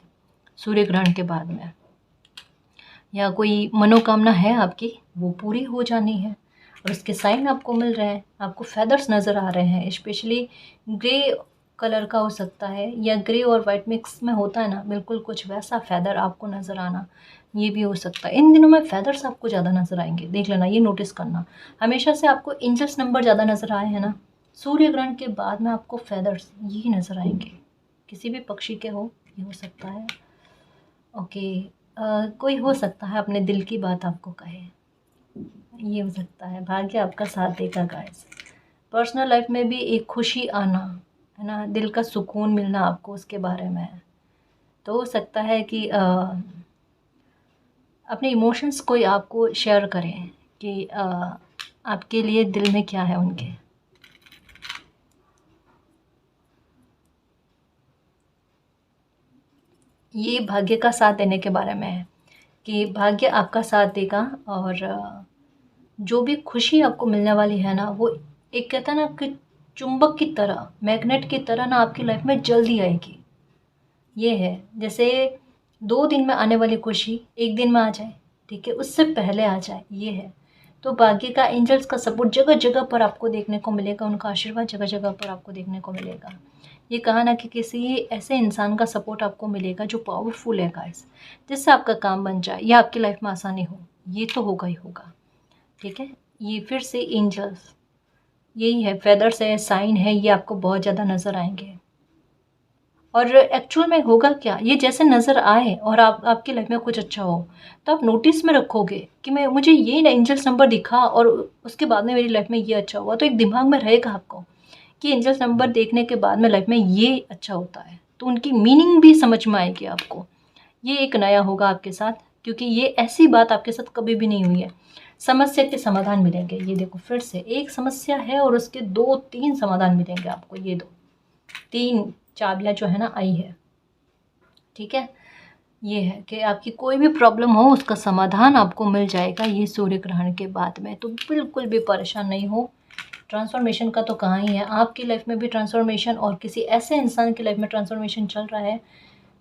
सूर्य ग्रहण के बाद में, या कोई मनोकामना है आपकी वो पूरी हो जानी है, और इसके साइन आपको मिल रहे हैं। आपको फेदर्स नज़र आ रहे हैं, स्पेशली ग्रे कलर का हो सकता है, या ग्रे और वाइट मिक्स में होता है ना, बिल्कुल कुछ वैसा फेदर आपको नज़र आना, ये भी हो सकता है। इन दिनों में फेदर्स आपको ज़्यादा नज़र आएंगे, देख लेना, ये नोटिस करना। हमेशा से आपको एंजल्स नंबर ज़्यादा नज़र आए हैं ना, सूर्य ग्रहण के बाद में आपको फेदर्स यही नज़र आएंगे, किसी भी पक्षी के हो, ये हो सकता है। ओके, कोई हो सकता है अपने दिल की बात आपको कहे, ये हो सकता है। भाग्य आपका साथ देगा गाइस। पर्सनल लाइफ में भी एक खुशी आना, है ना, दिल का सुकून मिलना आपको, उसके बारे में तो हो सकता है कि अपने इमोशंस कोई आपको शेयर करें कि आपके लिए दिल में क्या है उनके। ये भाग्य का साथ देने के बारे में है कि भाग्य आपका साथ देगा, और जो भी खुशी आपको मिलने वाली है ना, वो एक कहता है ना कि चुंबक की तरह, मैग्नेट की तरह ना आपकी लाइफ में जल्दी आएगी। ये है, जैसे 2 दिन में आने वाली खुशी 1 दिन में आ जाए, ठीक है, उससे पहले आ जाए, ये है। तो भाग्य का, एंजल्स का सपोर्ट जगह जगह पर आपको देखने को मिलेगा, उनका आशीर्वाद जगह जगह पर आपको देखने को मिलेगा। ये कहा ना कि किसी ऐसे इंसान का सपोर्ट आपको मिलेगा जो पावरफुल है गाइस, जिससे आपका काम बन जाए या आपकी लाइफ में आसानी हो, ये तो होगा ही होगा। ठीक है, ये फिर से एंजल्स यही है, फेदर्स है, साइन है, ये आपको बहुत ज़्यादा नज़र आएंगे। और एक्चुअल में होगा क्या, ये जैसे नज़र आए और आपकी लाइफ में कुछ अच्छा हो, तो आप नोटिस में रखोगे कि मैं मुझे ये एंजल्स नंबर दिखा और उसके बाद में मेरी लाइफ में ये अच्छा हुआ, तो एक दिमाग में रहेगा आपको कि एंजल्स नंबर देखने के बाद में लाइफ में ये अच्छा होता है, तो उनकी मीनिंग भी समझ में आएगी आपको। ये एक नया होगा आपके साथ, क्योंकि ये ऐसी बात आपके साथ कभी भी नहीं हुई है। समस्या के समाधान मिलेंगे, ये देखो फिर से एक समस्या है और उसके 2-3 समाधान मिलेंगे आपको, ये 3 चाबियाँ जो है ना आई है। ठीक है, ये है कि आपकी कोई भी प्रॉब्लम हो उसका समाधान आपको मिल जाएगा ये सूर्य ग्रहण के बाद में, तो बिल्कुल भी परेशान नहीं हो। ट्रांसफॉर्मेशन का तो कहाँ ही है, आपकी लाइफ में भी ट्रांसफॉर्मेशन और किसी ऐसे इंसान की लाइफ में ट्रांसफॉर्मेशन चल रहा है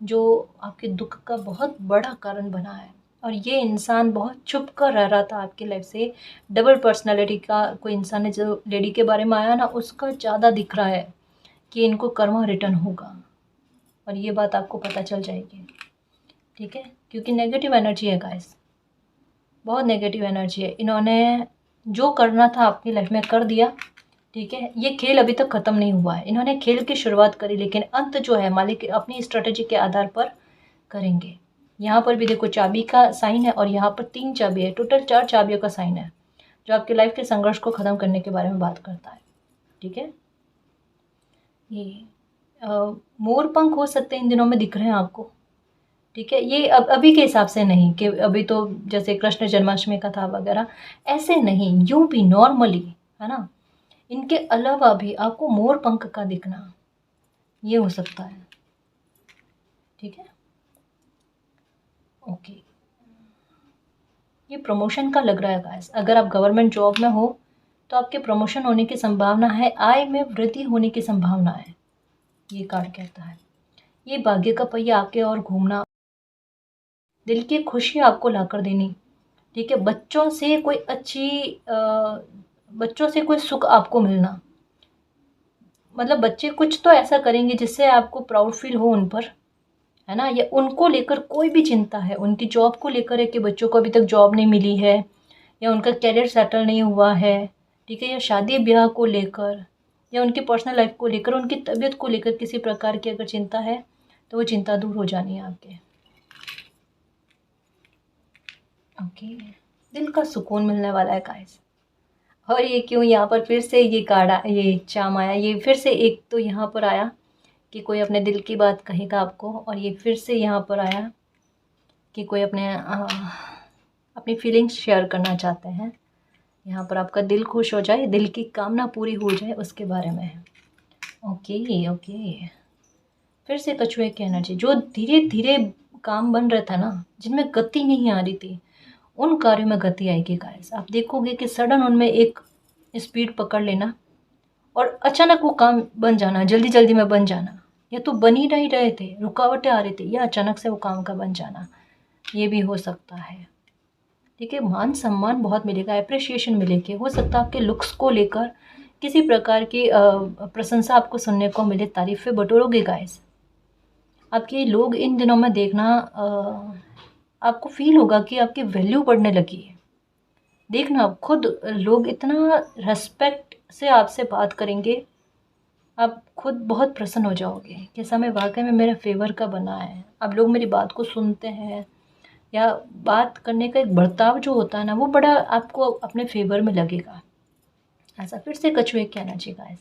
जो आपके दुख का बहुत बड़ा कारण बना है, और ये इंसान बहुत छुप कर रह रहा था आपकी लाइफ से। डबल पर्सनैलिटी का कोई इंसान है, जो लेडी के बारे में आया ना, उसका ज़्यादा दिख रहा है कि इनको कर्मा रिटर्न होगा, और ये बात आपको पता चल जाएगी। ठीक है, क्योंकि नेगेटिव एनर्जी है गाइस, बहुत नेगेटिव एनर्जी है। इन्होंने जो करना था अपनी लाइफ में कर दिया, ठीक है। ये खेल अभी तक ख़त्म नहीं हुआ है। इन्होंने खेल की शुरुआत करी, लेकिन अंत जो है मालिक अपनी स्ट्रेटेजी के आधार पर करेंगे। यहाँ पर भी देखो चाबी का साइन है और यहाँ पर 3 चाबी है, टोटल 4 चाबियों का साइन है, जो आपकी लाइफ के संघर्ष को ख़त्म करने के बारे में बात करता है, ठीक है। ये मोर पंख हो सकते हैं इन दिनों में दिख रहे हैं आपको, ठीक है। ये अब अभी के हिसाब से नहीं कि अभी तो जैसे कृष्ण जन्माष्टमी का था वगैरह, ऐसे नहीं, यूं भी नॉर्मली, है ना। इनके अलावा भी आपको मोर पंख का दिखना, ये हो सकता है, ठीक है। ओके, ये प्रमोशन का लग रहा है गाइस। अगर आप गवर्नमेंट जॉब में हो तो आपके प्रमोशन होने की संभावना है, आय में वृद्धि होने की संभावना है, ये कार्ड कहता है। ये भाग्य का पहिया आपके और घूमना, दिल की खुशी आपको लाकर देनी, ठीक है। बच्चों से कोई बच्चों से कोई सुख आपको मिलना, मतलब बच्चे कुछ तो ऐसा करेंगे जिससे आपको प्राउड फील हो उन पर, है ना। या उनको लेकर कोई भी चिंता है, उनकी जॉब को लेकर है कि बच्चों को अभी तक जॉब नहीं मिली है, या उनका करियर सेटल नहीं हुआ है, ठीक है। या शादी ब्याह को लेकर, या उनकी पर्सनल लाइफ को लेकर, उनकी तबीयत को लेकर किसी प्रकार की अगर चिंता है तो वो चिंता दूर हो जानी है आपके। ओके, दिल का सुकून मिलने वाला है गाइस। और ये क्यों यहाँ पर फिर से ये कार्ड, ये चाम आया, ये फिर से एक तो यहाँ पर आया कि कोई अपने दिल की बात कहेगा आपको, और ये फिर से यहाँ पर आया कि कोई अपनी फीलिंग्स शेयर करना चाहते हैं। यहाँ पर आपका दिल खुश हो जाए, दिल की कामना पूरी हो जाए, उसके बारे में है। ओके ओके, फिर से कछुए की एनर्जी, जो धीरे धीरे काम बन रहा था ना, जिनमें गति नहीं आ रही थी, उन कार्यों में गति आएगी गाइस। आप देखोगे कि सडन उनमें एक स्पीड पकड़ लेना और अचानक वो काम बन जाना, जल्दी जल्दी में बन जाना, या तो बन ही नहीं रहे थे, रुकावटें आ रही थी, या अचानक से वो काम का बन जाना, ये भी हो सकता है, ठीक है। मान सम्मान बहुत मिलेगा, अप्रिशिएशन मिलेगी। हो सकता है आपके लुक्स को लेकर किसी प्रकार की प्रशंसा आपको सुनने को मिले, तारीफ़ें बटोरोगे गाइस। आपके लोग इन दिनों में देखना, आपको फील होगा कि आपकी वैल्यू बढ़ने लगी है। देखना आप खुद, लोग इतना रेस्पेक्ट से आपसे बात करेंगे, आप खुद बहुत प्रसन्न हो जाओगे कि समय वाकई में मेरे फेवर का बना है। अब लोग मेरी बात को सुनते हैं, या बात करने का एक बर्ताव जो होता है ना, वो बड़ा आपको अपने फेवर में लगेगा। ऐसा फिर से कछुए की एनर्जी गाइस,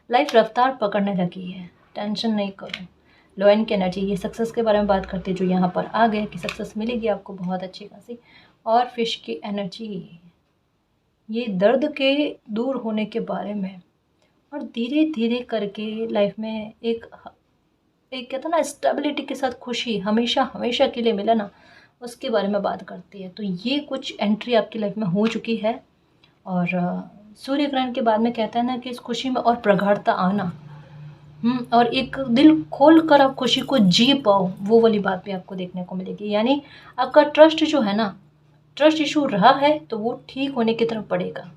लाइफ रफ्तार पकड़ने लगी है, टेंशन नहीं करो। लॉयन की एनर्जी, ये सक्सेस के बारे में बात करते हैं, जो यहाँ पर आ गए कि सक्सेस मिलेगी आपको बहुत अच्छी खासी। और फिश की एनर्जी, ये दर्द के दूर होने के बारे में, और धीरे धीरे करके लाइफ में एक कहते हैं ना, स्टेबिलिटी के साथ खुशी हमेशा हमेशा के लिए मिले ना, उसके बारे में बात करती है। तो ये कुछ एंट्री आपकी लाइफ में हो चुकी है। और सूर्य ग्रहण के बाद में कहता है ना कि इस खुशी में और प्रगाढ़ता आना, और एक दिल खोल कर आप खुशी को जी पाओ, वो वाली बात भी आपको देखने को मिलेगी। यानी आपका ट्रस्ट जो है ना, ट्रस्ट इशू रहा है तो वो ठीक होने की तरफ बढ़ेगा।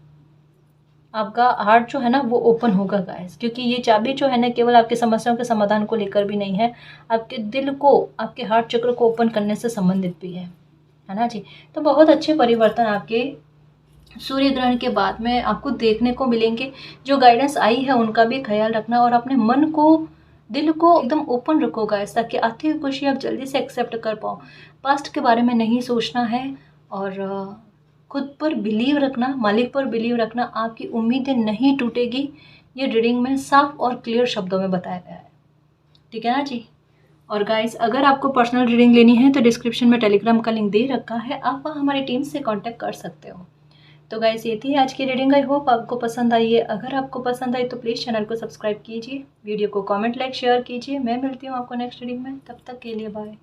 आपका हार्ट जो है ना वो ओपन होगा गाइस, क्योंकि ये चाबी जो है ना केवल आपकी समस्याओं के समाधान को लेकर भी नहीं है, आपके दिल को, आपके हार्ट चक्र को ओपन करने से संबंधित भी है ना जी। तो बहुत अच्छे परिवर्तन आपके सूर्य ग्रहण के बाद में आपको देखने को मिलेंगे। जो गाइडेंस आई है उनका भी ख्याल रखना, और अपने मन को, दिल को एकदम ओपन रखो गाइस, ताकि आती हुई खुशी आप जल्दी से एक्सेप्ट कर पाओ। पास्ट के बारे में नहीं सोचना है, और खुद पर बिलीव रखना, मालिक पर बिलीव रखना, आपकी उम्मीदें नहीं टूटेगी। ये रीडिंग में साफ और क्लियर शब्दों में बताया गया है, ठीक है ना जी। और गाइस, अगर आपको पर्सनल रीडिंग लेनी है तो डिस्क्रिप्शन में टेलीग्राम का लिंक दे रखा है, आप वहाँ हमारी टीम से कांटेक्ट कर सकते हो। तो गाइस, ये थी आज की रीडिंग। आई होप आपको पसंद आई है। अगर आपको पसंद आई तो प्लीज़ चैनल को सब्सक्राइब कीजिए, वीडियो को कमेंट, लाइक, शेयर कीजिए। मैं मिलती हूँ आपको नेक्स्ट रीडिंग में, तब तक के लिए बाय।